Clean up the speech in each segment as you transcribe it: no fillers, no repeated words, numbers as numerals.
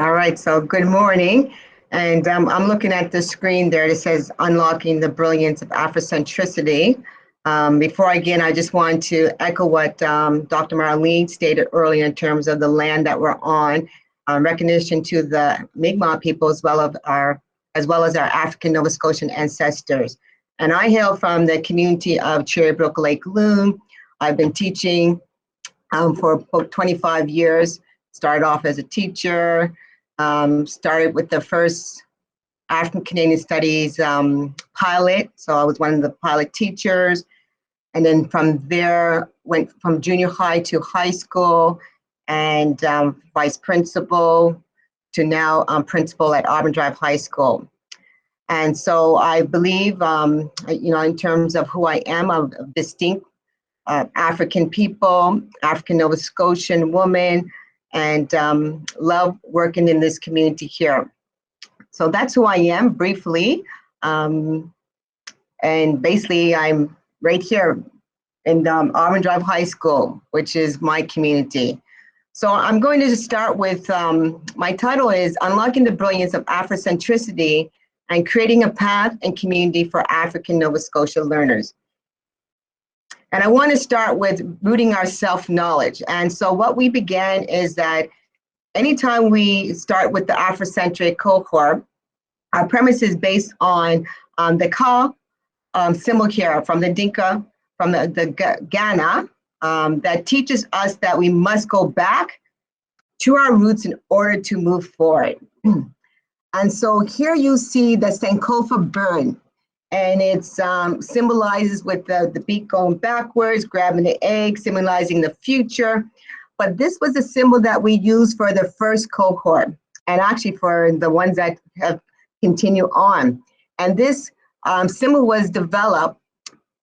All right, so good morning. And I'm looking at the screen there that says Unlocking the Brilliance of Afrocentricity. Before I begin, I just want to echo what Dr. Marlene stated earlier in terms of the land that we're on, recognition to the Mi'kmaq people as well as our African Nova Scotian ancestors. And I hail from the community of Cherrybrook Lake Loon. I've been teaching for about 25 years, started off as a teacher, started with the first African Canadian Studies pilot. So I was one of the pilot teachers. And then from there, went from junior high to high school and vice principal to now principal at Auburn Drive High School. And so I believe, in terms of who I am, a distinct African people, African Nova Scotian woman, and love working in this community here. So that's who I am briefly. And basically I'm right here in Auburn Drive High School, which is my community. So I'm going to start with, my title is Unlocking the Brilliance of Afrocentricity and Creating a Path and Community for African Nova Scotia Learners. And I want to start with rooting our self-knowledge. And so what we began is that anytime we start with the Africentric cohort, our premise is based on the Ka symbol here from the Dinka, from the Ghana, that teaches us that we must go back to our roots in order to move forward. And so here you see the Sankofa bird. And it symbolizes with the beak going backwards, grabbing the egg, symbolizing the future. But this was a symbol that we used for the first cohort, and actually for the ones that have continued on. And this symbol was developed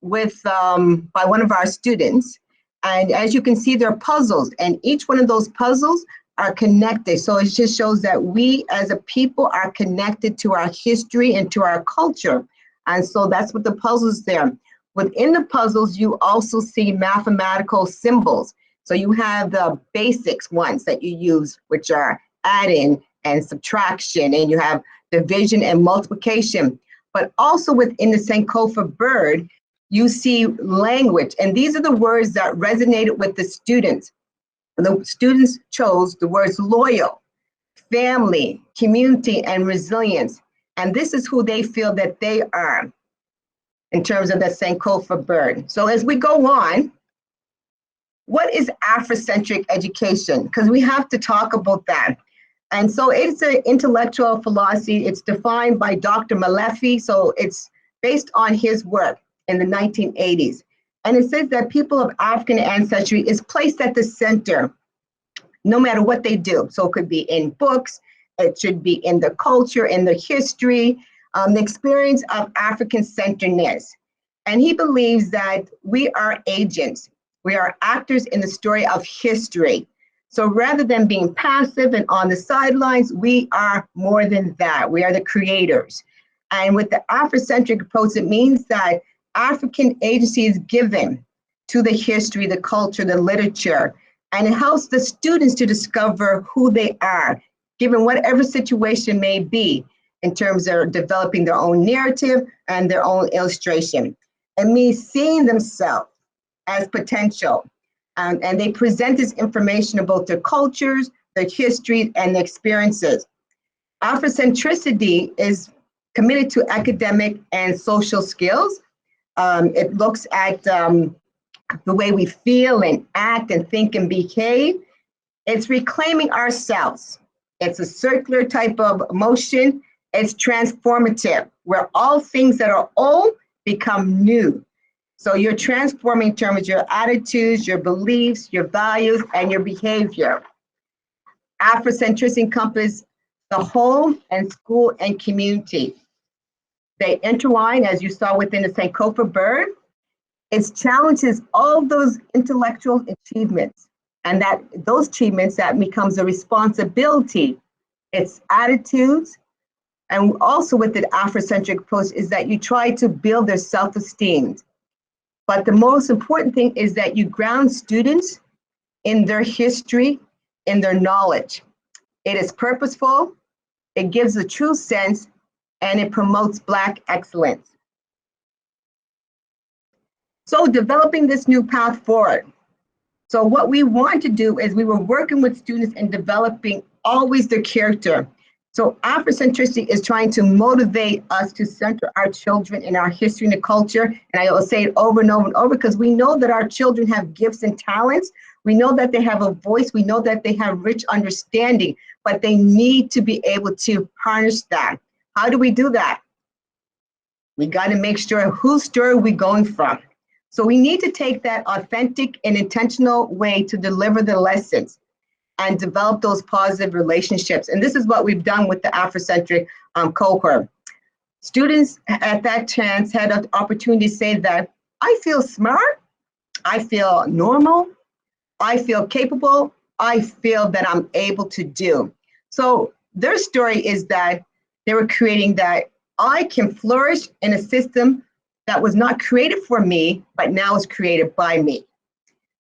with by one of our students. And as you can see, they're puzzles, and each one of those puzzles are connected. So it just shows that we as a people are connected to our history and to our culture. And so that's what the puzzles there. Within the puzzles, you also see mathematical symbols. So you have the basics ones that you use, which are adding and subtraction, and you have division and multiplication. But also within the Sankofa bird, you see language. And these are the words that resonated with the students. The students chose the words loyal, family, community, and resilience. And this is who they feel that they are in terms of the Sankofa bird. So as we go on, what is Africentric education? Because we have to talk about that. And so it's an intellectual philosophy. It's defined by Dr. Malefi. So it's based on his work in the 1980s. And it says that people of African ancestry is placed at the center, no matter what they do. So it could be in books, it should be in the culture, in the history, the experience of African-centeredness. And he believes that we are agents. We are actors in the story of history. So rather than being passive and on the sidelines, we are more than that. We are the creators. And with the Afrocentric approach, it means that African agency is given to the history, the culture, the literature, and it helps the students to discover who they are, given whatever situation may be, in terms of developing their own narrative and their own illustration. It means seeing themselves as potential. And they present this information about their cultures, their histories, and their experiences. Afrocentricity is committed to academic and social skills. It looks at the way we feel and act and think and behave. It's reclaiming ourselves. It's a circular type of motion. It's transformative, where all things that are old become new. So you're transforming in terms of your attitudes, your beliefs, your values, and your behavior. Afrocentricity encompasses the home and school and community. They intertwine, as you saw within the Sankofa bird. It challenges all those intellectual achievements, and that those achievements that becomes a responsibility. It's attitudes, and also with the Afrocentric approach is that you try to build their self-esteem. But the most important thing is that you ground students in their history, in their knowledge, It is purposeful, it gives a true sense, and it promotes Black excellence. So developing this new path forward. So what we want to do is we were working with students in developing always their character. So Afrocentricity is trying to motivate us to center our children in our history and the culture. And I will say it over and over and over because we know that our children have gifts and talents. We know that they have a voice. We know that they have rich understanding, but they need to be able to harness that. How do we do that? We got to make sure whose story are we going from. So we need to take that authentic and intentional way to deliver the lessons and develop those positive relationships. And this is what we've done with the Africentric cohort. Students at that chance had an opportunity to say that I feel smart, I feel normal, I feel capable, I feel that I'm able to do. So their story is that they were creating that I can flourish in a system that was not created for me, but now is created by me.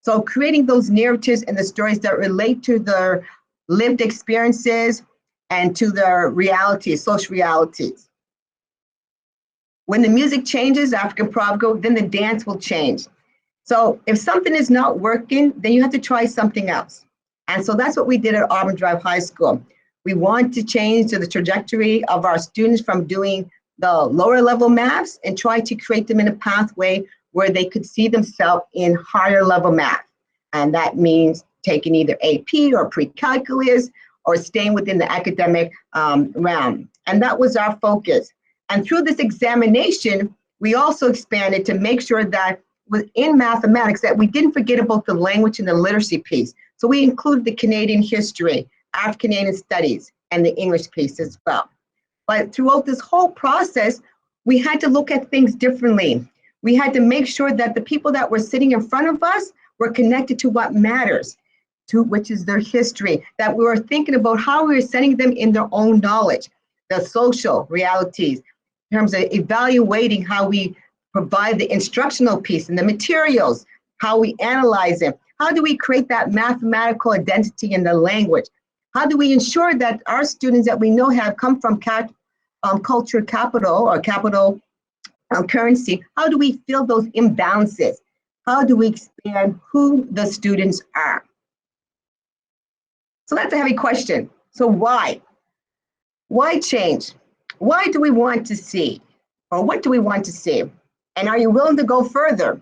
So creating those narratives and the stories that relate to their lived experiences and to their realities, social realities. When the music changes, African Proverb, then the dance will change. So if something is not working, then you have to try something else. And so that's what we did at Auburn Drive High School. We want to change the trajectory of our students from doing the lower level maths and try to create them in a pathway where they could see themselves in higher level math. And that means taking either AP or pre-calculus or staying within the academic realm. And that was our focus. And through this examination, we also expanded to make sure that within mathematics that we didn't forget about the language and the literacy piece. So we included the Canadian history, African studies, and the English piece as well. But throughout this whole process, we had to look at things differently. We had to make sure that the people that were sitting in front of us were connected to what matters, to which is their history, that we were thinking about how we were setting them in their own knowledge, the social realities, in terms of evaluating how we provide the instructional piece and the materials, how we analyze it, how do we create that mathematical identity in the language, how do we ensure that our students that we know have come from culture capital or capital currency, how do we fill those imbalances? How do we expand who the students are? So that's a heavy question. So why? Why change? Why do we want to see? Or what do we want to see? And are you willing to go further?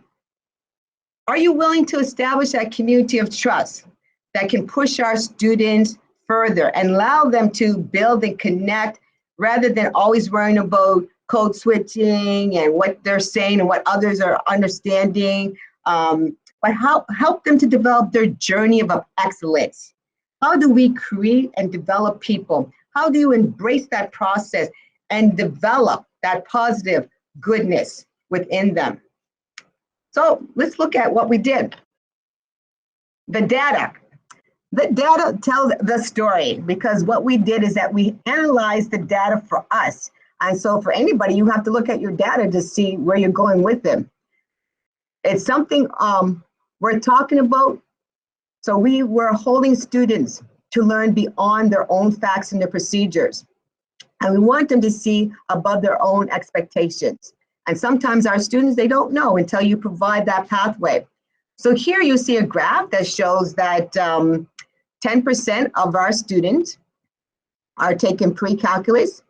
Are you willing to establish that community of trust that can push our students further and allow them to build and connect rather than always worrying about code switching and what they're saying and what others are understanding, but help them to develop their journey of excellence. How do we create and develop people? How do you embrace that process and develop that positive goodness within them? So let's look at what we did. The data. The data tells the story because what we did is that we analyzed the data for us. And so for anybody, you have to look at your data to see where you're going with them. It's something we're talking about. So we were holding students to learn beyond their own facts and their procedures. And we want them to see above their own expectations. And sometimes our students, they don't know until you provide that pathway. So here you see a graph that shows that 10% of our students are taking pre-calculus,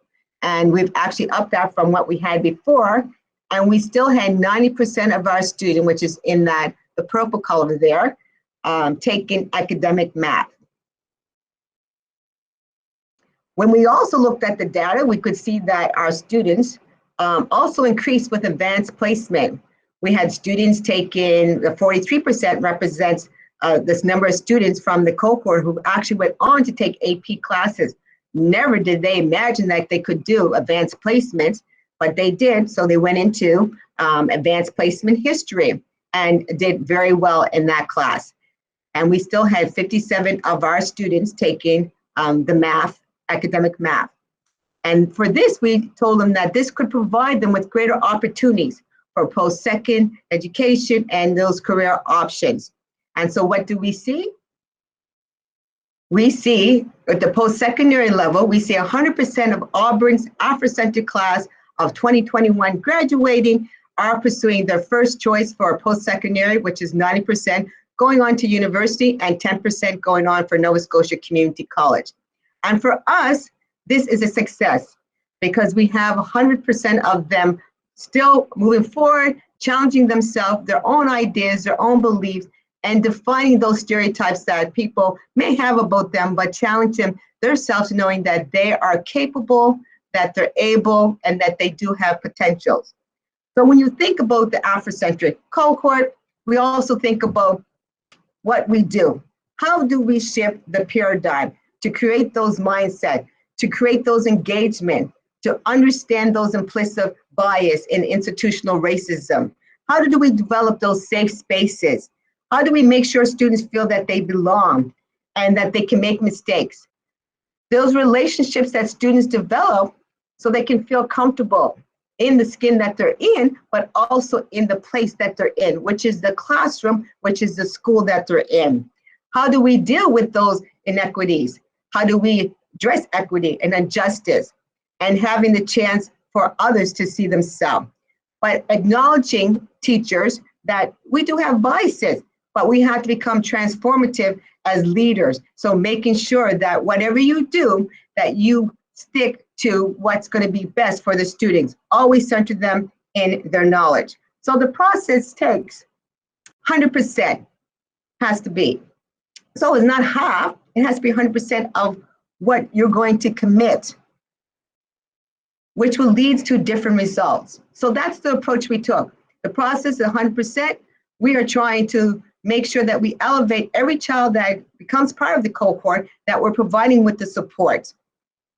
and we've actually upped that from what we had before, and we still had 90% of our students, which is in that the purple color there, taking academic math. When we also looked at the data, we could see that our students also increased with advanced placement. We had students taking, the 43% represents this number of students from the cohort who actually went on to take AP classes. Never did they imagine that they could do advanced placements, but they did. So they went into advanced placement history and did very well in that class. And we still had 57 of our students taking the math, academic math. And for this, we told them that this could provide them with greater opportunities for post-second education and those career options. And so what do we see? we see at the post-secondary level, we see 100% of Auburn's Africentric class of 2021 graduating are pursuing their first choice for post-secondary, which is 90%, going on to university and 10% going on for Nova Scotia Community College. And for us, this is a success because we have 100% of them still moving forward, challenging themselves, their own ideas, their own beliefs, and defining those stereotypes that people may have about them, but challenge them themselves, knowing that they are capable, that they're able, and that they do have potentials. So when you think about the Africentric cohort, we also think about what we do. How do we shift the paradigm to create those mindsets, to create those engagement, to understand those implicit bias in institutional racism? How do we develop those safe spaces? How do we make sure students feel that they belong and that they can make mistakes? Those relationships that students develop so they can feel comfortable in the skin that they're in, but also in the place that they're in, which is the classroom, which is the school that they're in. How do we deal with those inequities? How do we address equity and injustice and having the chance for others to see themselves? But acknowledging teachers that we do have biases, but we have to become transformative as leaders. So making sure that whatever you do, that you stick to what's going to be best for the students. Always center them in their knowledge. So the process takes 100% has to be. So it's not half, it has to be 100% of what you're going to commit, which will lead to different results. So that's the approach we took. The process is 100%. We are trying to make sure that we elevate every child that becomes part of the cohort, that we're providing with the support,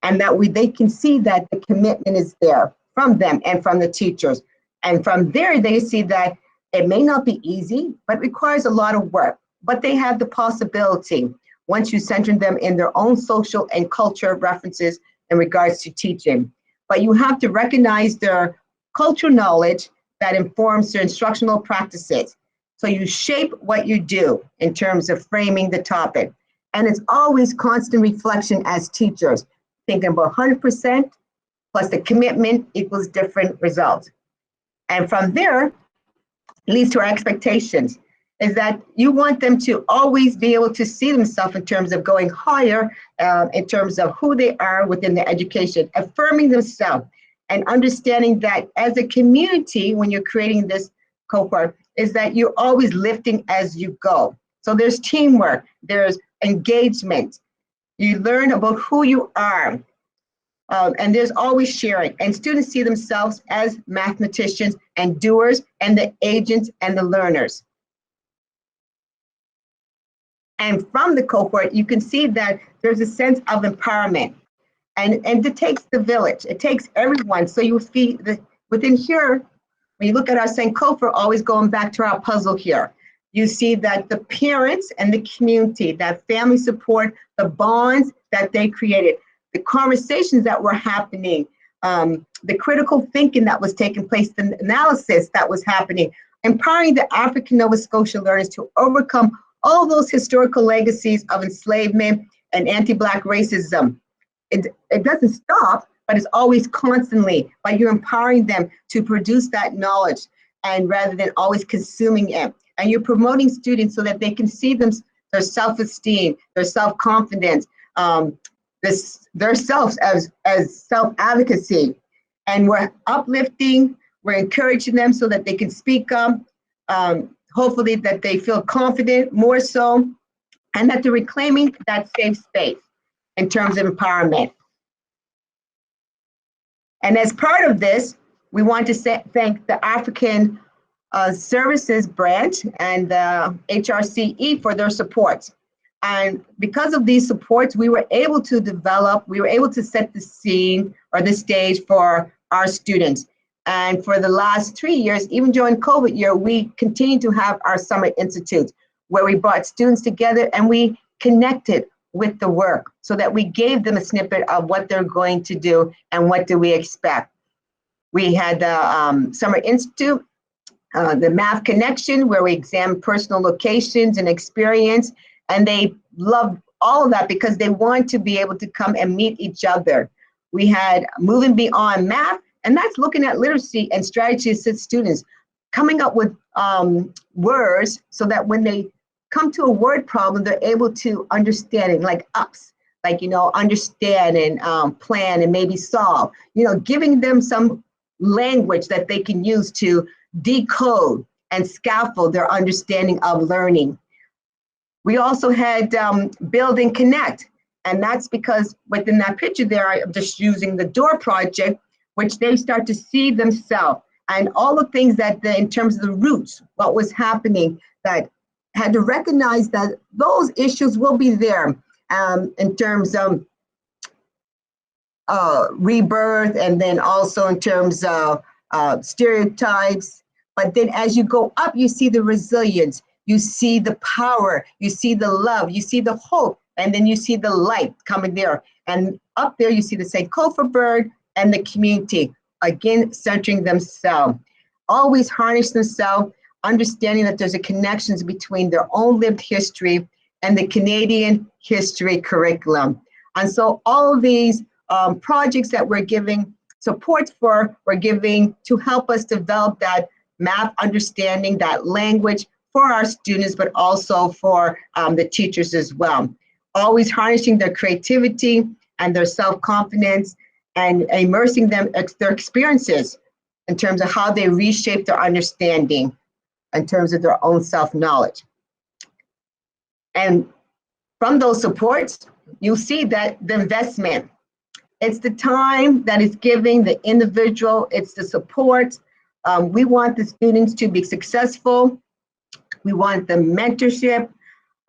and that they can see that the commitment is there from them and from the teachers. And from there, they see that it may not be easy, but requires a lot of work. But they have the possibility, once you center them in their own social and culture references in regards to teaching. But you have to recognize their cultural knowledge that informs their instructional practices. So you shape what you do in terms of framing the topic. And it's always constant reflection as teachers, thinking about 100% plus the commitment equals different results. And from there, leads to our expectations, is that you want them to always be able to see themselves in terms of going higher, in terms of who they are within the education, affirming themselves, and understanding that as a community, when you're creating this cohort, is that you're always lifting as you go. So there's teamwork, there's engagement. You learn about who you are, and there's always sharing. And students see themselves as mathematicians and doers and the agents and the learners. And from the cohort, you can see that there's a sense of empowerment. And it takes the village, it takes everyone. So you see that within here, when you look at our Sankofa, always going back to our puzzle here, you see that the parents and the community, that family support, the bonds that they created, the conversations that were happening, the critical thinking that was taking place, the analysis that was happening, empowering the African Nova Scotia learners to overcome all those historical legacies of enslavement and anti-Black racism. It doesn't stop, but it's always constantly, but you're empowering them to produce that knowledge, and rather than always consuming it. And you're promoting students so that they can see their self-esteem, their self-confidence, their selves as self-advocacy. And we're uplifting, we're encouraging them so that they can speak up, hopefully that they feel confident more so, and that they're reclaiming that safe space in terms of empowerment. And as part of this, we want to thank the African Services Branch and the HRCE for their support. And because of these supports, we were able to set the scene or the stage for our students. And for the last 3 years, even during COVID year, we continue to have our Summer Institutes, where we brought students together and we connected with the work so that we gave them a snippet of what they're going to do and what do we expect. We had the Summer Institute, the Math Connection, where we examined personal locations and experience, and they loved all of that because they want to be able to come and meet each other. We had moving beyond math, and that's looking at literacy and strategy assist students, coming up with words so that when they come to a word problem, they're able to understand it, like UPS, like, understand and plan and maybe solve, giving them some language that they can use to decode and scaffold their understanding of learning. We also had build and connect, and that's because within that picture there, I'm just using the door project, which they start to see themselves and all the things that in terms of the roots, what was happening, that had to recognize that those issues will be there in terms of rebirth, and then also in terms of stereotypes. But then as you go up, you see the resilience, you see the power, you see the love, you see the hope, and then you see the light coming there. And up there, you see the Sankofa bird and the community, again, centering themselves. Always harness themselves, understanding that there's a connections between their own lived history and the Canadian history curriculum. And so all of these projects that we're giving support for, we're giving to help us develop that math understanding, that language for our students, but also for the teachers as well. Always harnessing their creativity and their self-confidence and immersing them, their experiences in terms of how they reshape their understanding in terms of their own self-knowledge. And from those supports, you'll see that the investment, it's the time that is giving the individual, it's the support. We want the students to be successful. We want the mentorship,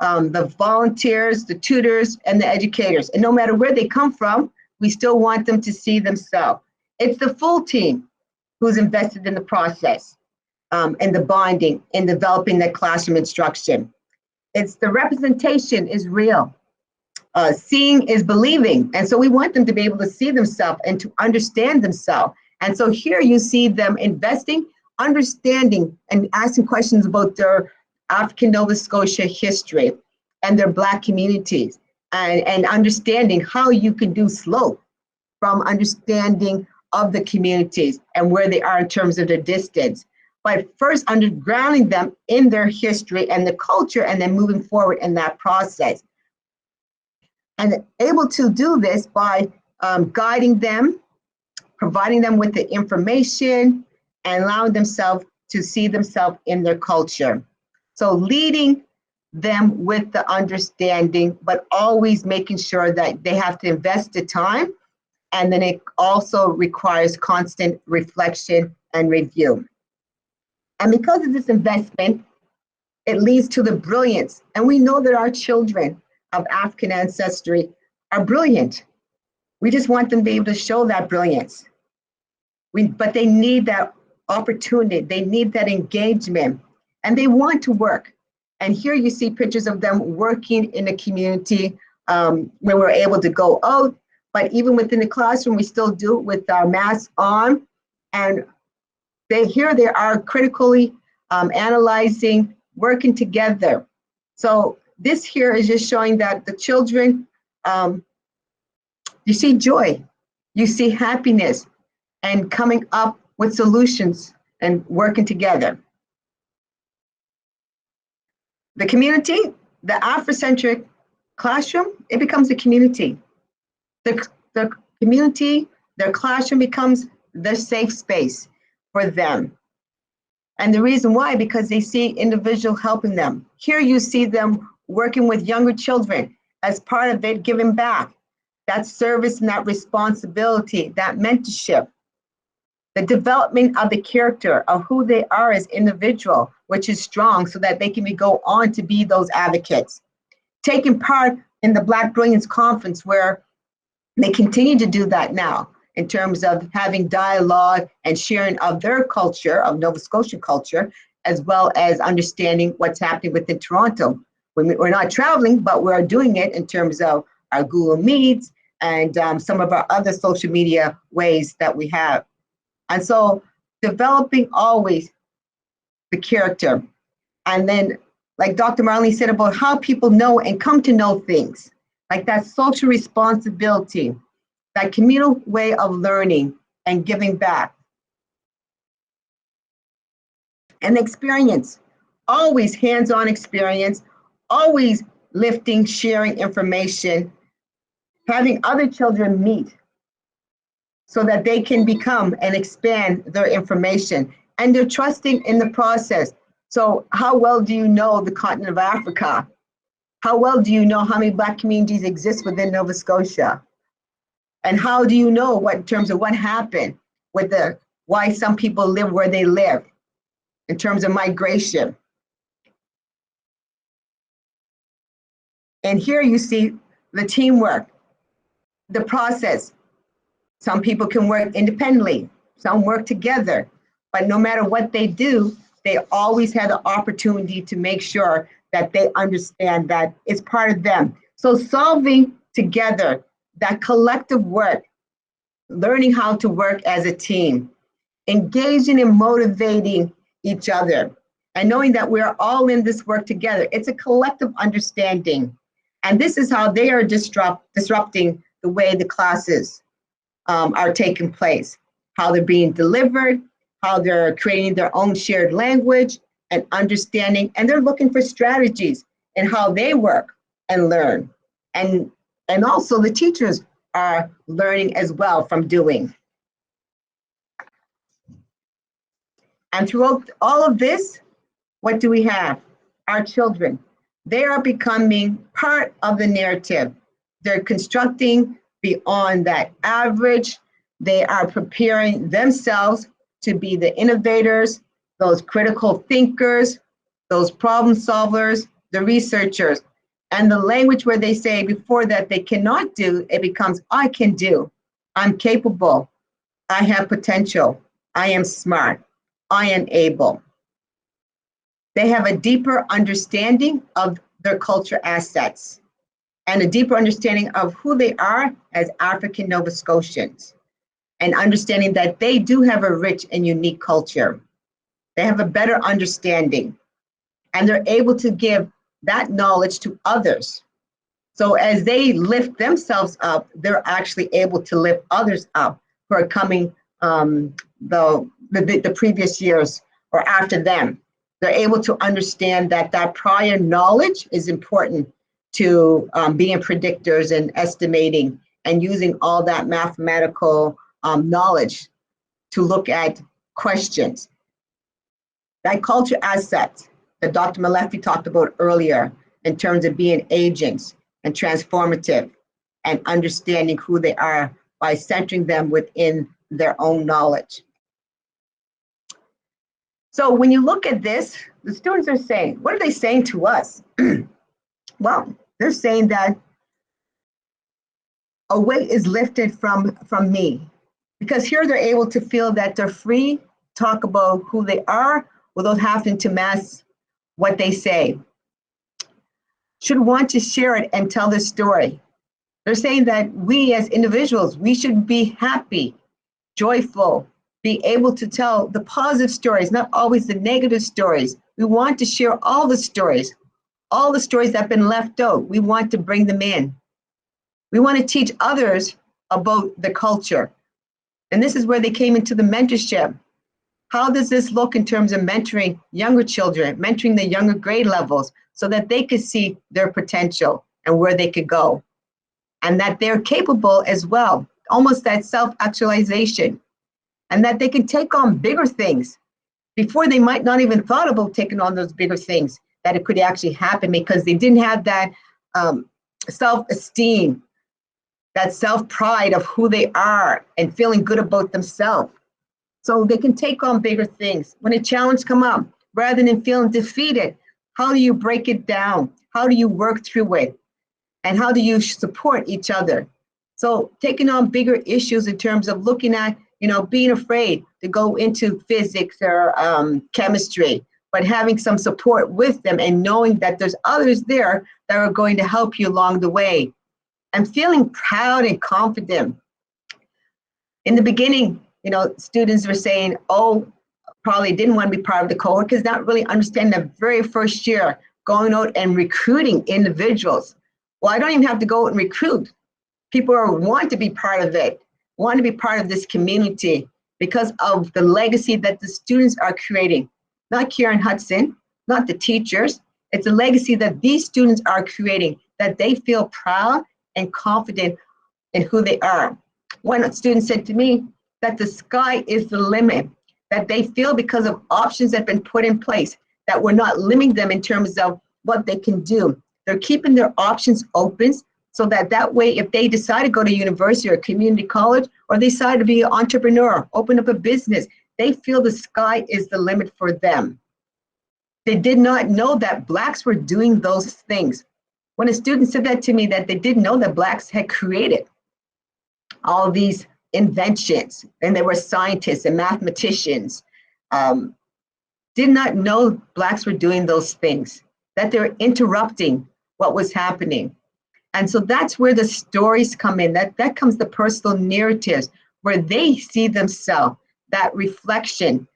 the volunteers, the tutors, and the educators. And no matter where they come from, we still want them to see themselves. It's the full team who's invested in the process, and the bonding, in developing the classroom instruction. It's the representation is real. Seeing is believing. And so we want them to be able to see themselves and to understand themselves. And so here you see them investing, understanding, and asking questions about their African Nova Scotia history and their Black communities, and understanding how you can do slope from understanding of the communities and where they are in terms of their distance. But first undergrounding them in their history and the culture, and then moving forward in that process. And able to do this by guiding them, providing them with the information, and allowing themselves to see themselves in their culture. So leading them with the understanding, but always making sure that they have to invest the time. And then it also requires constant reflection and review. And because of this investment, it leads to the brilliance. And we know that our children of African ancestry are brilliant. We just want them to be able to show that brilliance. But they need that opportunity. They need that engagement, and they want to work. And here you see pictures of them working in the community when we're able to go out. But even within the classroom, we still do it with our masks on. And here they are critically analyzing, working together. So this here is just showing that the children, you see joy, you see happiness, and coming up with solutions and working together. The community, the Africentric classroom, it becomes a community. The community, their classroom becomes their safe space for them. And the reason why, because they see individual helping them. Here you see them working with younger children as part of it, giving back. That service and that responsibility, that mentorship, the development of the character of who they are as individual, which is strong so that they can go on to be those advocates. Taking part in the Black Brilliance Conference, where they continue to do that now in terms of having dialogue and sharing of their culture, of Nova Scotia culture, as well as understanding what's happening within Toronto. We're not traveling, but we're doing it in terms of our Google Meets and some of our other social media ways that we have. And so developing always the character. And then, like Dr. Marlene said about how people know and come to know things. like that social responsibility, that communal way of learning and giving back. And experience, always hands-on experience, always lifting, sharing information, having other children meet so that they can become and expand their information. And they're trusting in the process. So how well do you know the continent of Africa? How well do you know how many Black communities exist within Nova Scotia? And how do you know what in terms of what happened with why some people live where they live in terms of migration? And here you see the teamwork, the process. Some people can work independently, some work together, but no matter what they do, they always have the opportunity to make sure that they understand that it's part of them. So solving together, that collective work, learning how to work as a team, engaging and motivating each other, and knowing that we're all in this work together. It's a collective understanding. And this is how they are disrupting the way the classes are taking place, how they're being delivered, how they're creating their own shared language and understanding, and they're looking for strategies in how they work and learn. And also the teachers are learning as well from doing. And throughout all of this, what do we have? Our children. They are becoming part of the narrative. They're constructing beyond that average. They are preparing themselves to be the innovators, those critical thinkers, those problem solvers, the researchers. And the language where they say before that they cannot do, it becomes, I can do, I'm capable, I have potential, I am smart, I am able. They have a deeper understanding of their culture assets and a deeper understanding of who they are as African Nova Scotians, and understanding that they do have a rich and unique culture. They have a better understanding, and they're able to give that knowledge to others. So as they lift themselves up, they're actually able to lift others up who are coming the previous years or after them. They're able to understand that that prior knowledge is important to being predictors and estimating and using all that mathematical knowledge to look at questions. That culture asset that Dr. Malefi talked about earlier in terms of being agents and transformative and understanding who they are by centering them within their own knowledge. So when you look at this, the students are saying, what are they saying to us? Well, they're saying that a weight is lifted from me, because here they're able to feel that they're free to talk about who they are without having to mask what they say. Should want to share it and tell their story. They're saying that we as individuals, we should be happy, joyful, be able to tell the positive stories, not always the negative stories. We want to share all the stories that have been left out. We want to bring them in. We want to teach others about the culture. And this is where they came into the mentorship. How does this look in terms of mentoring younger children, mentoring the younger grade levels, so that they could see their potential and where they could go, and that they're capable as well, almost that self-actualization, and that they can take on bigger things before they might not even thought about taking on those bigger things, that it could actually happen because they didn't have that self-esteem, that self-pride of who they are and feeling good about themselves. So they can take on bigger things. When a challenge come up, rather than feeling defeated, how do you break it down? How do you work through it? And how do you support each other? So taking on bigger issues in terms of looking at, being afraid to go into physics or chemistry, but having some support with them and knowing that there's others there that are going to help you along the way, and feeling proud and confident. In the beginning, students were saying, probably didn't want to be part of the cohort because not really understanding the very first year, going out and recruiting individuals Well, I don't even have to go and recruit. People want to be part of it, want to be part of this community because of the legacy that the students are creating. Not Kieran Hudson, not the teachers. It's a legacy that these students are creating, that they feel proud and confident in who they are. One student said to me that the sky is the limit, that they feel because of options that have been put in place, that we're not limiting them in terms of what they can do. They're keeping their options open so that way, if they decide to go to university or community college, or they decide to be an entrepreneur, open up a business, they feel the sky is the limit for them. They did not know that Blacks were doing those things. When a student said that to me, that they didn't know that Blacks had created all these inventions, and they were scientists and mathematicians, did not know Blacks were doing those things, that they were interrupting what was happening. And so that's where the stories come in, that comes the personal narratives, where they see themselves, that reflection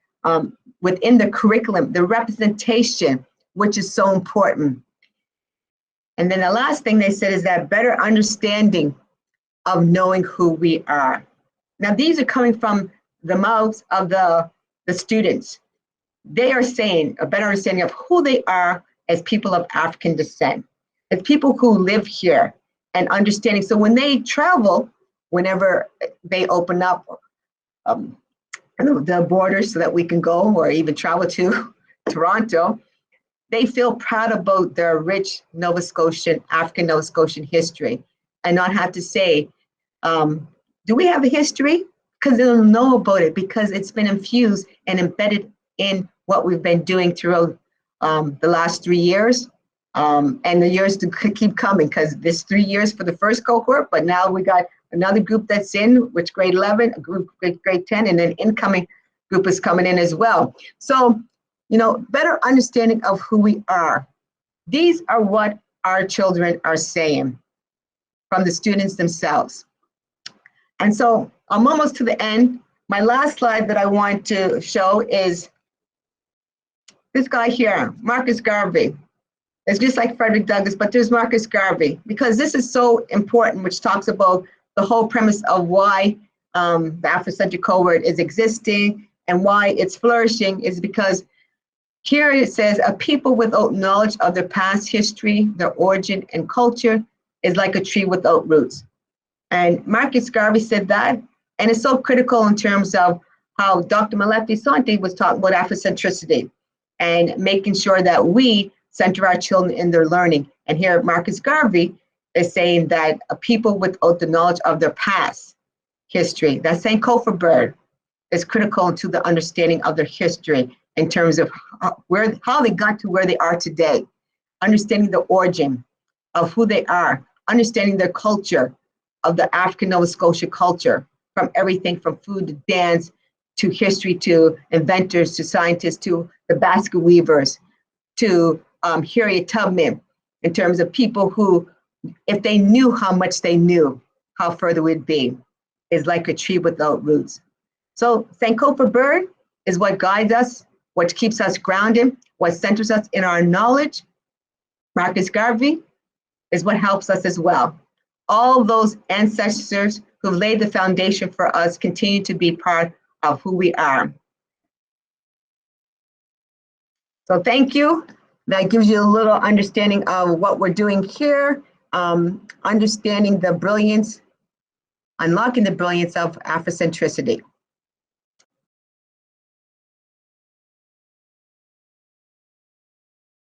within the curriculum, the representation, which is so important. And then the last thing they said is that better understanding of knowing who we are. Now, these are coming from the mouths of the students. They are saying a better understanding of who they are as people of African descent, as people who live here, and understanding. So when they travel, whenever they open up the borders so that we can go or even travel to Toronto, they feel proud about their rich Nova Scotian, African Nova Scotian history, and not have to say, do we have a history? Because they'll know about it, because it's been infused and embedded in what we've been doing throughout the last 3 years, and the years to keep coming, because this 3 years for the first cohort, but now we got another group that's in, which grade 11, a group grade 10, and an incoming group is coming in as well. So, better understanding of who we are. These are what our children are saying from the students themselves. And so I'm almost to the end. My last slide that I want to show is this guy here, Marcus Garvey. It's just like Frederick Douglass, but there's Marcus Garvey, because this is so important, which talks about the whole premise of why the Africentric Cohort is existing and why it's flourishing, is because here it says, a people without knowledge of their past history, their origin and culture is like a tree without roots. And Marcus Garvey said that, and it's so critical in terms of how Dr. Molefi Santi was talking about Afrocentricity and making sure that we center our children in their learning. And here Marcus Garvey is saying that a people without the knowledge of their past history, that Sankofa bird, is critical to the understanding of their history in terms of how they got to where they are today, understanding the origin of who they are, understanding their culture, of the African Nova Scotia culture, from everything from food to dance to history to inventors to scientists to the basket weavers to Harriet Tubman, in terms of people who, if they knew how much they knew, how further we'd be, is like a tree without roots. So Sankofa bird is what guides us, what keeps us grounded, what centers us in our knowledge. Marcus Garvey is what helps us as well. All those ancestors who laid the foundation for us continue to be part of who we are. So thank you. That gives you a little understanding of what we're doing here, understanding the brilliance, unlocking the brilliance of Afrocentricity.